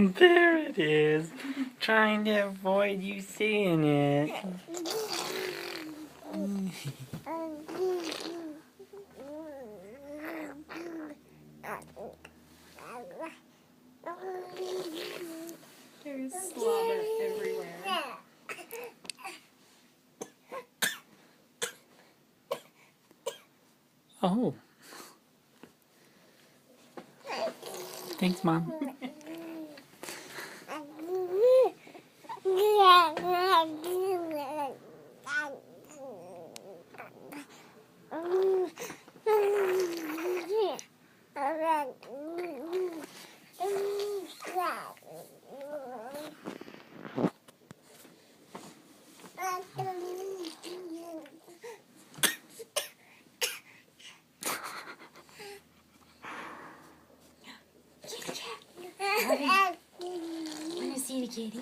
There it is. Trying to avoid you seeing it. There's slobber everywhere. Oh. Thanks, Mom. Wanna see the kitty?